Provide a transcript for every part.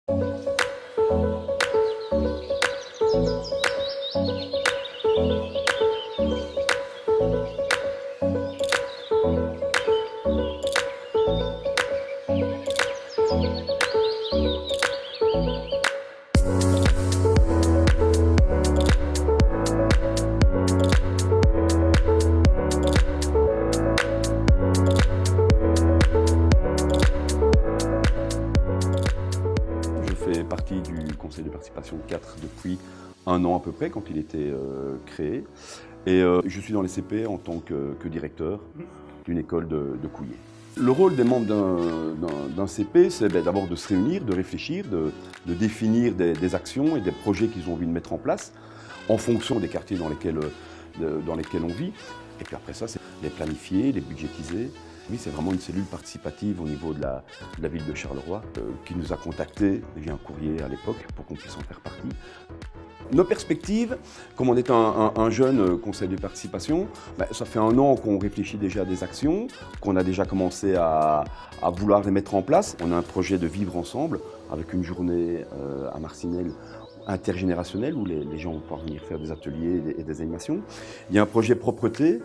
Je fais partie du conseil de participation 4 depuis un an à peu près, quand il était créé. Et je suis dans les CP en tant que directeur d'une école de Couillé. Le rôle des membres d'un CP, c'est d'abord de se réunir, de réfléchir, de définir des actions et des projets qu'ils ont envie de mettre en place en fonction des quartiers dans lesquels on vit. Et puis après ça, c'est les planifier, les budgétiser. Oui, c'est vraiment une cellule participative au niveau de la ville de Charleroi qui nous a contactés via un courrier à l'époque pour qu'on puisse en faire partie. Nos perspectives, comme on est un jeune conseil de participation, ça fait un an qu'on réfléchit déjà à des actions, qu'on a déjà commencé à vouloir les mettre en place. On a un projet de vivre ensemble avec une journée à Marcinelle intergénérationnelle où les gens vont pouvoir venir faire des ateliers et des animations. Il y a un projet propreté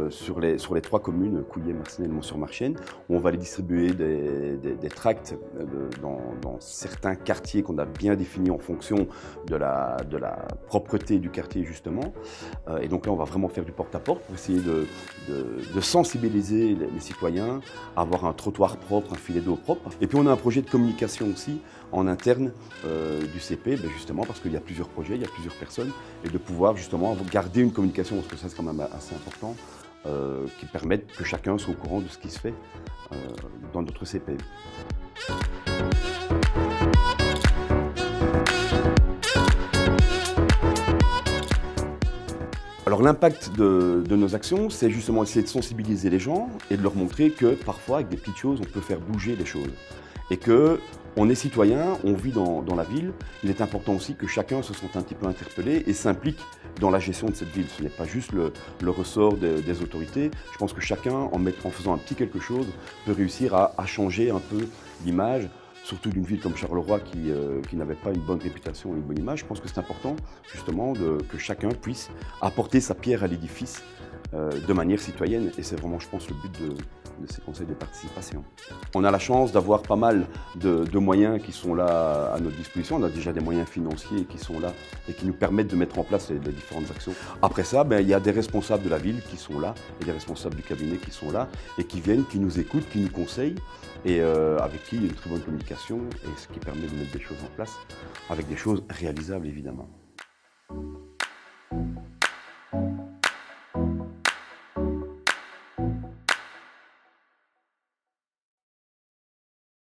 sur les 3 communes, Couillé, Marcinelle, Mont-sur-Marchienne, où on va aller distribuer des tracts dans certains quartiers qu'on a bien définis en fonction de la propreté du quartier justement. Et donc là, on va vraiment faire du porte-à-porte pour essayer de sensibiliser les citoyens à avoir un trottoir propre, un filet d'eau propre. Et puis on a un projet de communication aussi en interne du CP, justement parce qu'il y a plusieurs projets, il y a plusieurs personnes, et de pouvoir justement garder une communication, parce que ça c'est quand même assez important, qui permettent que chacun soit au courant de ce qui se fait dans notre CP. Alors l'impact de nos actions, c'est justement essayer de sensibiliser les gens et de leur montrer que parfois, avec des petites choses, on peut faire bouger les choses. Et qu'on est citoyen, on vit dans la ville, il est important aussi que chacun se sente un petit peu interpellé et s'implique dans la gestion de cette ville. Ce n'est pas juste le ressort des autorités. Je pense que chacun, en faisant un petit quelque chose, peut réussir à changer un peu l'image, surtout d'une ville comme Charleroi qui n'avait pas une bonne réputation et une bonne image. Je pense que c'est important justement que chacun puisse apporter sa pierre à l'édifice de manière citoyenne. Et c'est vraiment, je pense, le but de ces conseils de participation. On a la chance d'avoir pas mal de moyens qui sont là à notre disposition. On a déjà des moyens financiers qui sont là et qui nous permettent de mettre en place les différentes actions. Après ça, il y a des responsables de la ville qui sont là et des responsables du cabinet qui sont là et qui viennent, qui nous écoutent, qui nous conseillent et avec qui il y a une très bonne communication et ce qui permet de mettre des choses en place avec des choses réalisables évidemment.